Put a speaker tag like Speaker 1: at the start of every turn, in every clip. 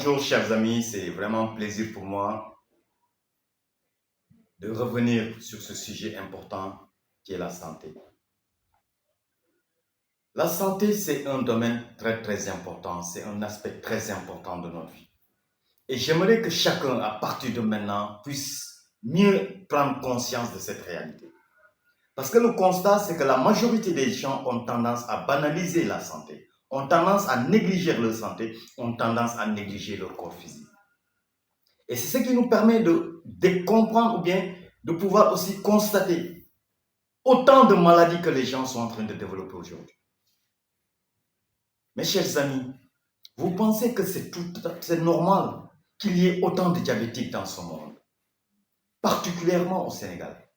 Speaker 1: Bonjour chers amis, c'est vraiment un plaisir pour moi de revenir sur ce sujet important qui est la santé. La santé, c'est un domaine très important, c'est un aspect très important de notre vie. Et j'aimerais que chacun, à partir de maintenant, puisse mieux prendre conscience de cette réalité. Parce que le constat, c'est que la majorité des gens ont tendance à banaliser la santé, ont tendance à négliger leur santé, ont tendance à négliger leur corps physique. Et c'est ce qui nous permet de comprendre ou bien de pouvoir aussi constater autant de maladies que les gens sont en train de développer aujourd'hui. Mes chers amis, vous pensez que c'est normal qu'il y ait autant de diabétiques dans ce monde, particulièrement au Sénégal?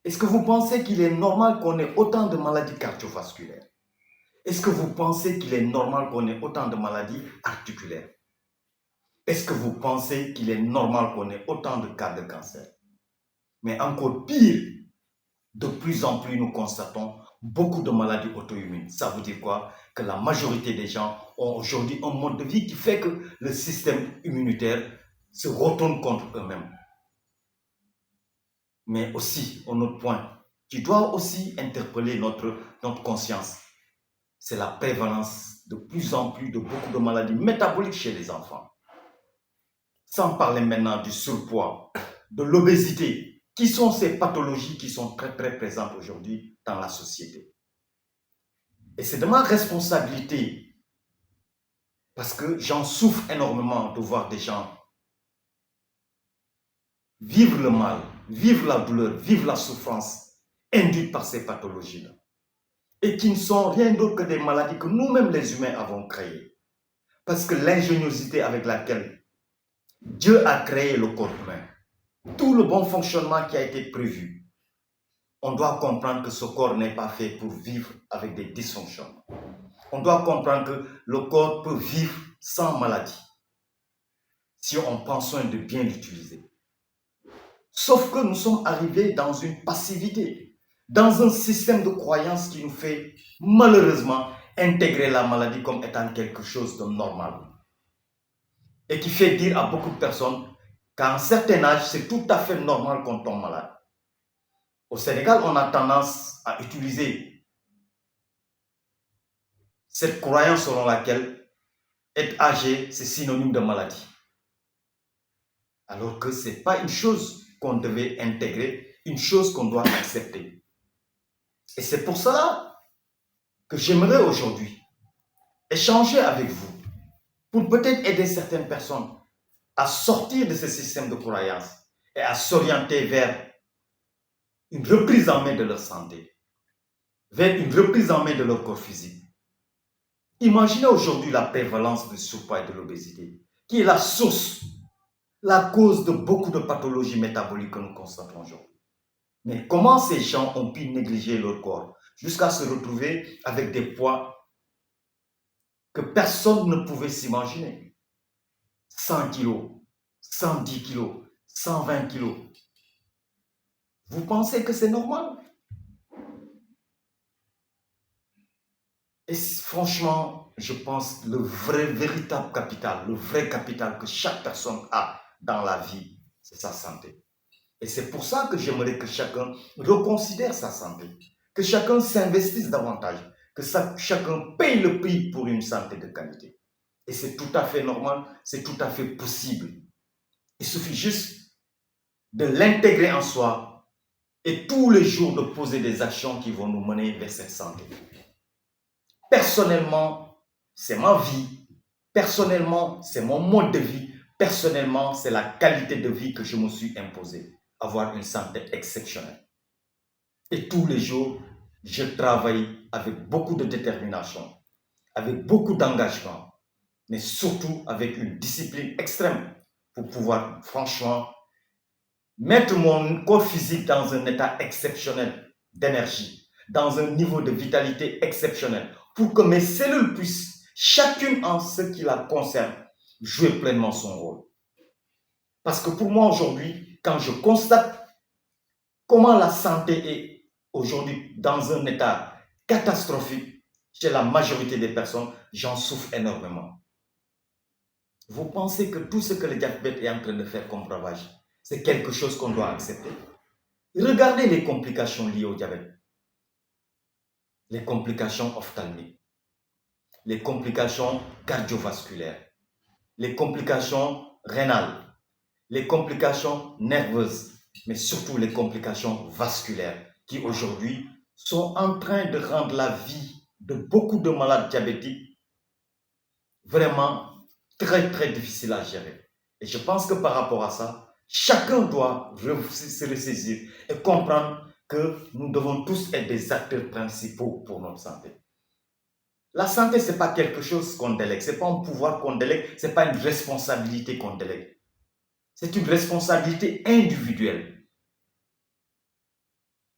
Speaker 1: Est-ce que vous pensez qu'il est normal qu'on ait autant de maladies cardiovasculaires? Est-ce que vous pensez qu'il est normal qu'on ait autant de maladies articulaires? Est-ce que vous pensez qu'il est normal qu'on ait autant de cas de cancer? Mais encore pire, de plus en plus, nous constatons beaucoup de maladies auto-immunes. Ça veut dire quoi? Que la majorité des gens ont aujourd'hui un mode de vie qui fait que le système immunitaire se retourne contre eux-mêmes. Mais aussi, un autre point qui doit aussi interpeller notre conscience, c'est la prévalence de plus en plus de beaucoup de maladies métaboliques chez les enfants. Sans parler maintenant du surpoids, de l'obésité, qui sont ces pathologies qui sont très présentes aujourd'hui dans la société. Et c'est de ma responsabilité, parce que j'en souffre énormément de voir des gens vivre le mal, vivre la douleur, vivre la souffrance induite par ces pathologies-là. Et qui ne sont rien d'autre que des maladies que nous-mêmes les humains avons créées. Parce que l'ingéniosité avec laquelle Dieu a créé le corps humain, tout le bon fonctionnement qui a été prévu, on doit comprendre que ce corps n'est pas fait pour vivre avec des dysfonctionnements. On doit comprendre que le corps peut vivre sans maladie, si on prend soin de bien l'utiliser. Sauf que nous sommes arrivés dans une passivité, dans un système de croyance qui nous fait malheureusement intégrer la maladie comme étant quelque chose de normal. Et qui fait dire à beaucoup de personnes qu'à un certain âge, c'est tout à fait normal qu'on tombe malade. Au Sénégal, on a tendance à utiliser cette croyance selon laquelle être âgé, c'est synonyme de maladie. Alors que ce n'est pas une chose qu'on devait intégrer, une chose qu'on doit accepter. Et c'est pour cela que j'aimerais aujourd'hui échanger avec vous pour peut-être aider certaines personnes à sortir de ce système de croyance et à s'orienter vers une reprise en main de leur santé, vers une reprise en main de leur corps physique. Imaginez aujourd'hui la prévalence du surpoids et de l'obésité, qui est la source, la cause de beaucoup de pathologies métaboliques que nous constatons aujourd'hui. Mais comment ces gens ont pu négliger leur corps jusqu'à se retrouver avec des poids que personne ne pouvait s'imaginer? 100 kilos, 110 kilos, 120 kilos. Vous pensez que c'est normal? Et franchement, je pense que le véritable capital, le vrai capital que chaque personne a dans la vie, c'est sa santé. Et c'est pour ça que j'aimerais que chacun reconsidère sa santé, que chacun s'investisse davantage, que chacun paye le prix pour une santé de qualité. Et c'est tout à fait normal, c'est tout à fait possible. Il suffit juste de l'intégrer en soi et tous les jours de poser des actions qui vont nous mener vers cette santé. Personnellement, c'est ma vie. Personnellement, c'est mon mode de vie. Personnellement, c'est la qualité de vie que je me suis imposée. Avoir une santé exceptionnelle. Et tous les jours, je travaille avec beaucoup de détermination, avec beaucoup d'engagement, mais surtout avec une discipline extrême pour pouvoir, franchement, mettre mon corps physique dans un état exceptionnel d'énergie, dans un niveau de vitalité exceptionnel, pour que mes cellules puissent, chacune en ce qui la concerne, jouer pleinement son rôle. Parce que pour moi aujourd'hui, quand je constate comment la santé est aujourd'hui dans un état catastrophique chez la majorité des personnes, j'en souffre énormément. Vous pensez que tout ce que le diabète est en train de faire comme ravage, c'est quelque chose qu'on doit accepter? Regardez les complications liées au diabète. Les complications ophtalmiques, les complications cardiovasculaires, les complications rénales, les complications nerveuses, mais surtout les complications vasculaires qui aujourd'hui sont en train de rendre la vie de beaucoup de malades diabétiques vraiment très très difficile à gérer. Et je pense que par rapport à ça, chacun doit se ressaisir et comprendre que nous devons tous être des acteurs principaux pour notre santé. La santé, ce n'est pas quelque chose qu'on délègue, ce n'est pas un pouvoir qu'on délègue, ce n'est pas une responsabilité qu'on délègue. C'est une responsabilité individuelle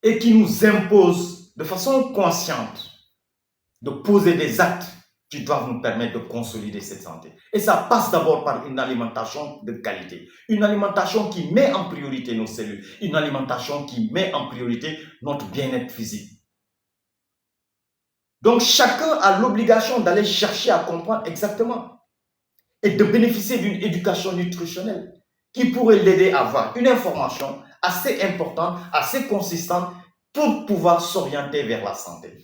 Speaker 1: et qui nous impose de façon consciente de poser des actes qui doivent nous permettre de consolider cette santé. Et ça passe d'abord par une alimentation de qualité, une alimentation qui met en priorité nos cellules, une alimentation qui met en priorité notre bien-être physique. Donc chacun a l'obligation d'aller chercher à comprendre exactement et de bénéficier d'une éducation nutritionnelle qui pourrait l'aider à avoir une information assez importante, assez consistante pour pouvoir s'orienter vers la santé.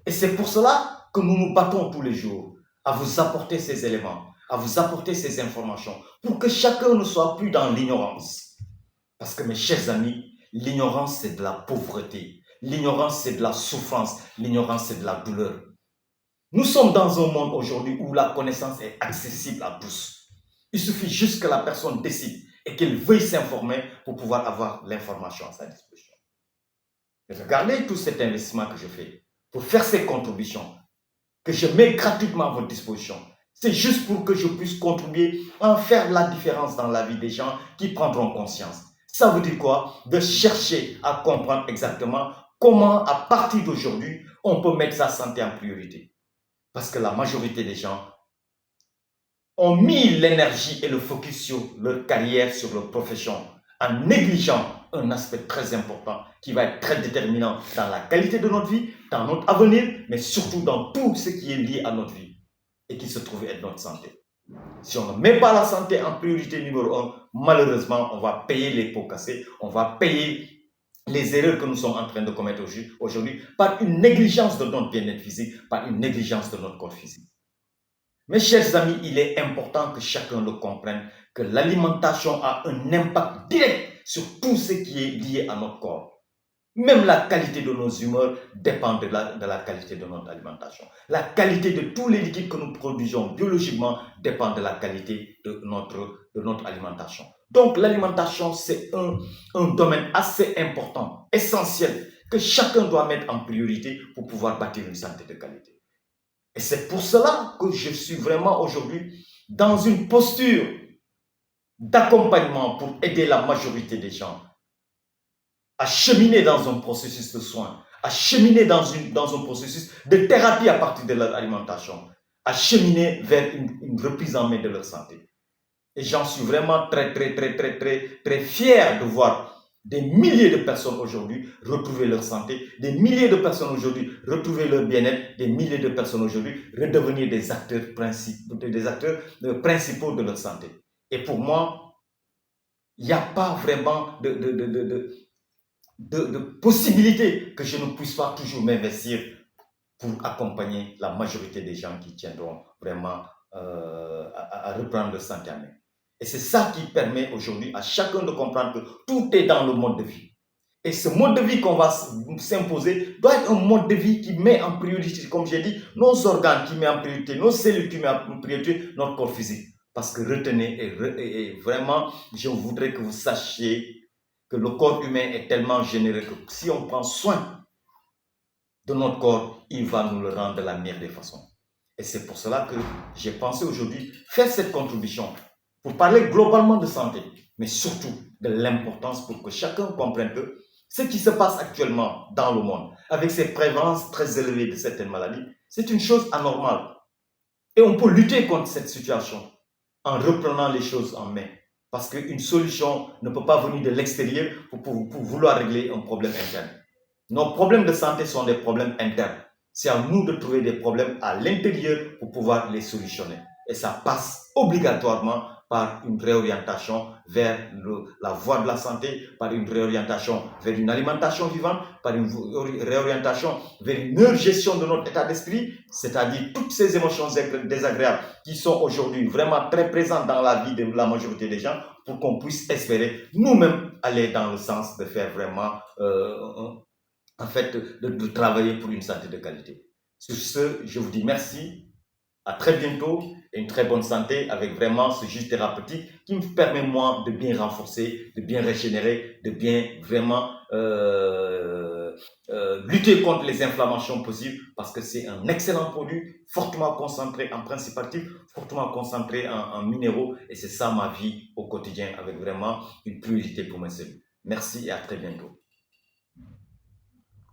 Speaker 1: Et c'est pour cela que nous nous battons tous les jours à vous apporter ces éléments, à vous apporter ces informations, pour que chacun ne soit plus dans l'ignorance. Parce que mes chers amis, l'ignorance c'est de la pauvreté, l'ignorance c'est de la souffrance, l'ignorance c'est de la douleur. Nous sommes dans un monde aujourd'hui où la connaissance est accessible à tous. Il suffit juste que la personne décide et qu'elle veuille s'informer pour pouvoir avoir l'information à sa disposition. Et regardez tout cet investissement que je fais pour faire ces contributions, que je mets gratuitement à votre disposition. C'est juste pour que je puisse contribuer à faire la différence dans la vie des gens qui prendront conscience. Ça veut dire quoi? De chercher à comprendre exactement comment, à partir d'aujourd'hui, on peut mettre sa santé en priorité. Parce que la majorité des gens ont mis l'énergie et le focus sur leur carrière, sur leur profession, en négligeant un aspect très important qui va être très déterminant dans la qualité de notre vie, dans notre avenir, mais surtout dans tout ce qui est lié à notre vie et qui se trouve être notre santé. Si on ne met pas la santé en priorité numéro 1, malheureusement, on va payer les pots cassés, on va payer les erreurs que nous sommes en train de commettre aujourd'hui par une négligence de notre bien-être physique, par une négligence de notre corps physique. Mes chers amis, il est important que chacun le comprenne, que l'alimentation a un impact direct sur tout ce qui est lié à notre corps. Même la qualité de nos humeurs dépend de la qualité de notre alimentation. La qualité de tous les liquides que nous produisons biologiquement dépend de la qualité de notre alimentation. Donc l'alimentation, c'est un domaine assez important, essentiel, que chacun doit mettre en priorité pour pouvoir bâtir une santé de qualité. Et c'est pour cela que je suis vraiment aujourd'hui dans une posture d'accompagnement pour aider la majorité des gens à cheminer dans un processus de soins, à cheminer dans un processus de thérapie à partir de leur alimentation, à cheminer vers une reprise en main de leur santé. Et j'en suis vraiment très fier de voir des milliers de personnes aujourd'hui retrouver leur santé, des milliers de personnes aujourd'hui retrouver leur bien-être, des milliers de personnes aujourd'hui redevenir des acteurs principaux de leur santé. Et pour moi, il n'y a pas vraiment de possibilité que je ne puisse pas toujours m'investir pour accompagner la majorité des gens qui tiendront vraiment à reprendre leur santé en main. Et c'est ça qui permet aujourd'hui à chacun de comprendre que tout est dans le mode de vie. Et ce mode de vie qu'on va s'imposer doit être un mode de vie qui met en priorité, comme j'ai dit, nos organes qui met en priorité, nos cellules qui met en priorité, notre corps physique. Parce que retenez, et vraiment, je voudrais que vous sachiez que le corps humain est tellement généreux que si on prend soin de notre corps, il va nous le rendre de la meilleure des façons. Et c'est pour cela que j'ai pensé aujourd'hui faire cette contribution pour parler globalement de santé, mais surtout de l'importance pour que chacun comprenne que ce qui se passe actuellement dans le monde, avec ces prévalences très élevées de certaines maladies, c'est une chose anormale. Et on peut lutter contre cette situation en reprenant les choses en main. Parce qu'une solution ne peut pas venir de l'extérieur pour vouloir régler un problème interne. Nos problèmes de santé sont des problèmes internes. C'est à nous de trouver des problèmes à l'intérieur pour pouvoir les solutionner. Et ça passe obligatoirement par une réorientation vers la voie de la santé, par une réorientation vers une alimentation vivante, par une réorientation vers une meilleure gestion de notre état d'esprit, c'est-à-dire toutes ces émotions désagréables qui sont aujourd'hui vraiment très présentes dans la vie de la majorité des gens, pour qu'on puisse espérer nous-mêmes aller dans le sens de faire vraiment, en fait, de travailler pour une santé de qualité. Sur ce, je vous dis merci. À très bientôt et une très bonne santé avec vraiment ce jus thérapeutique qui me permet, moi, de bien renforcer, de bien régénérer, de bien vraiment lutter contre les inflammations possibles parce que c'est un excellent produit, fortement concentré en principes actifs, fortement concentré en minéraux et c'est ça ma vie au quotidien avec vraiment une priorité pour mes cellules. Merci et à très bientôt.